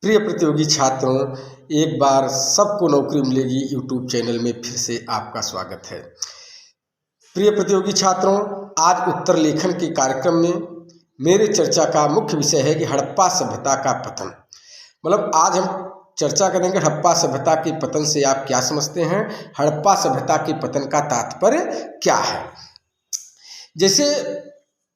प्रिय प्रतियोगी छात्रों, एक बार सबको नौकरी मिलेगी यूट्यूब चैनल में फिर से आपका स्वागत है। प्रिय प्रतियोगी छात्रों, आज उत्तर लेखन के कार्यक्रम में मेरे चर्चा का मुख्य विषय है कि हड़प्पा सभ्यता का पतन। मतलब आज हम चर्चा करेंगे हड़प्पा सभ्यता के पतन से आप क्या समझते हैं, हड़प्पा सभ्यता के पतन का तात्पर्य क्या है। जैसे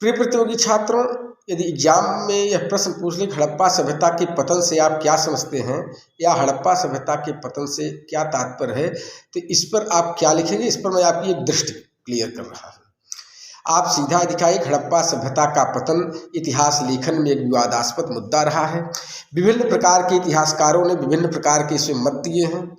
प्रिय प्रतियोगी छात्रों, यदि एग्जाम में यह प्रश्न पूछ ले हड़प्पा सभ्यता के पतन से आप क्या समझते हैं या हड़प्पा सभ्यता के पतन से क्या तात्पर्य है, तो इस पर आप क्या लिखेंगे, इस पर मैं आपकी एक दृष्टि क्लियर कर रहा हूँ। आप सीधा दिखाइए। हड़प्पा सभ्यता का पतन इतिहास लेखन में एक विवादास्पद मुद्दा रहा है। विभिन्न प्रकार के इतिहासकारों ने विभिन्न प्रकार के इसमें मत दिए हैं।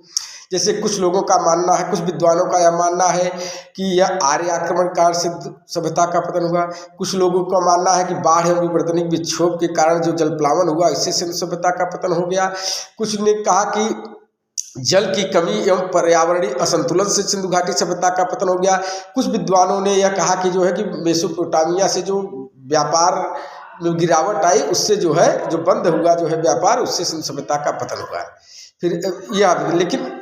जैसे कुछ लोगों का मानना है, कुछ विद्वानों का यह मानना है कि यह आर्य आक्रमण काल से सभ्यता का पतन हुआ। कुछ लोगों का मानना है कि बाढ़ एवं विवर्तनिक विक्षोभ के कारण जो जलप्लावन हुआ इससे सिंधु सभ्यता का पतन हो गया। कुछ ने कहा कि जल की कमी एवं पर्यावरणीय असंतुलन से सिंधु घाटी सभ्यता का पतन हो गया। कुछ विद्वानों ने यह कहा कि जो है कि मेसोपोटामिया से जो व्यापार में गिरावट आई उससे जो है जो बंद हुआ जो है व्यापार, उससे सिंधु सभ्यता का पतन हुआ। फिर यह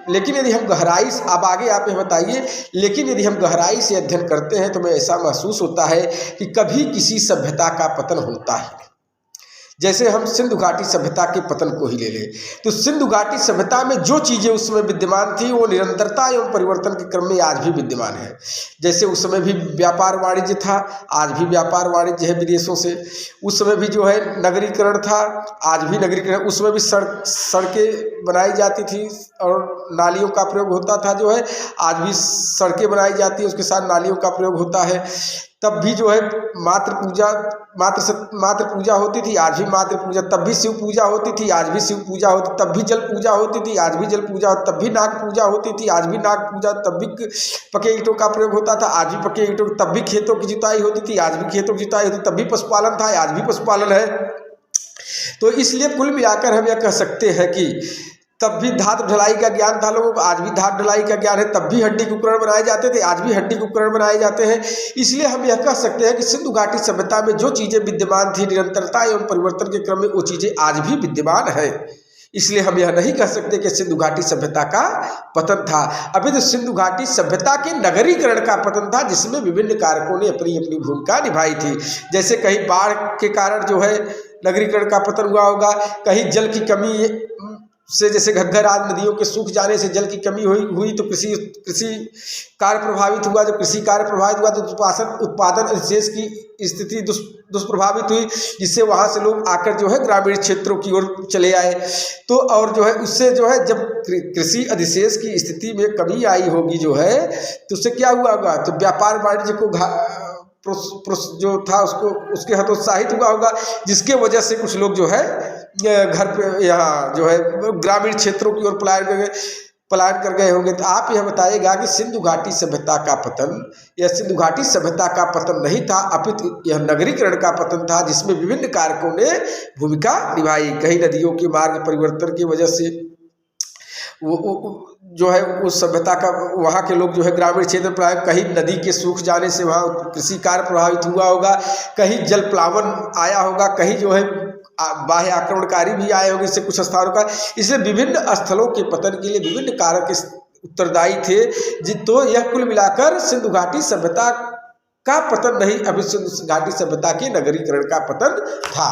लेकिन यदि हम गहराई से, अब आगे आप ये बताइए, लेकिन यदि हम गहराई से अध्ययन करते हैं तो हमें ऐसा महसूस होता है कि कभी किसी सभ्यता का पतन होता ही नहीं। जैसे हम सिंधु घाटी सभ्यता के पतन को ही ले लें तो सिंधु घाटी सभ्यता में जो चीज़ें उस समय विद्यमान थी वो निरंतरता एवं परिवर्तन के क्रम में आज भी विद्यमान है। जैसे उस समय भी व्यापार वाणिज्य था, आज भी व्यापार वाणिज्य है विदेशों से। उस समय भी जो है नगरीकरण था, आज भी नगरीकरण। उस समय भी सड़कें बनाई जाती थी और नालियों का प्रयोग होता था जो है, आज भी सड़कें बनाई जाती है, उसके साथ नालियों का प्रयोग होता है। तब भी जो है मातृ पूजा होती थी, आज भी मातृ पूजा। तब भी शिव पूजा होती थी, आज भी शिव पूजा होती। तब भी जल पूजा होती थी, आज भी जल पूजा। तब भी नाग पूजा होती थी, आज भी नाग पूजा। तब भी पके ईंटों का प्रयोग होता था, आज भी पके ईंटों। तब भी खेतों की जुताई होती थी, आज भी खेतों की जुताई होती। तब भी पशुपालन था, आज भी पशुपालन है। तो इसलिए कुल मिलाकर हम यह कह सकते हैं कि तब भी धातु ढलाई का ज्ञान था लोगों को, आज भी धातु ढलाई का ज्ञान है। तब भी हड्डी के उपकरण बनाए जाते थे, आज भी हड्डी के उपकरण बनाए जाते हैं। इसलिए हम यह कह सकते हैं कि सिंधु घाटी सभ्यता में जो चीज़ें विद्यमान थी निरंतरता एवं परिवर्तन के क्रम में, वो चीज़ें आज भी विद्यमान है। इसलिए हम यह नहीं कह सकते कि सिंधु घाटी सभ्यता का पतन था। अभी तो सिंधु घाटी सभ्यता के नगरीकरण का पतन था, जिसमें विभिन्न कारकों ने अपनी अपनी भूमिका निभाई थी। जैसे कहीं बाढ़ के कारण जो है नगरीकरण का पतन हुआ होगा, कहीं जल की कमी से, जैसे घग्गर आदि नदियों के सूख जाने से जल की कमी हुई तो कृषि कार्य प्रभावित हुआ। जब कृषि कार्य प्रभावित हुआ तो उत्पादन अधिशेष की स्थिति दुष्प्रभावित हुई, जिससे वहाँ से लोग आकर जो है ग्रामीण क्षेत्रों की ओर चले आए। तो और जो है उससे जो है जब कृषि अधिशेष की स्थिति में कमी आई होगी जो है, तो उससे क्या हुआ होगा, तो व्यापार वाणिज्य को जो था उसको उसके हतोत्साहित हुआ होगा, जिसके वजह से कुछ लोग जो है घर पे यहाँ जो है ग्रामीण क्षेत्रों की ओर पलायन कर गए होंगे। तो आप यह बताइएगा कि सिंधु घाटी सभ्यता का पतन या सिंधु घाटी सभ्यता का पतन नहीं था, अपितु यह नगरीकरण का पतन था, जिसमें विभिन्न कारकों ने भूमिका निभाई। कहीं नदियों के मार्ग परिवर्तन की वजह से वो जो है उस सभ्यता का वहाँ के लोग जो है ग्रामीण क्षेत्र प्राय, कहीं नदी के सूख जाने से वहाँ कृषि कार्य प्रभावित हुआ होगा, कहीं जल प्लावन आया होगा, कहीं जो है बाह्य आक्रमणकारी भी आए होंगे इससे कुछ स्थानों का। इसलिए विभिन्न स्थलों के पतन के लिए विभिन्न कारक उत्तरदायी थे। तो यह कुल मिलाकर सिंधु घाटी सभ्यता का पतन नहीं, अभी सिंधु घाटी सभ्यता के नगरीकरण का पतन था।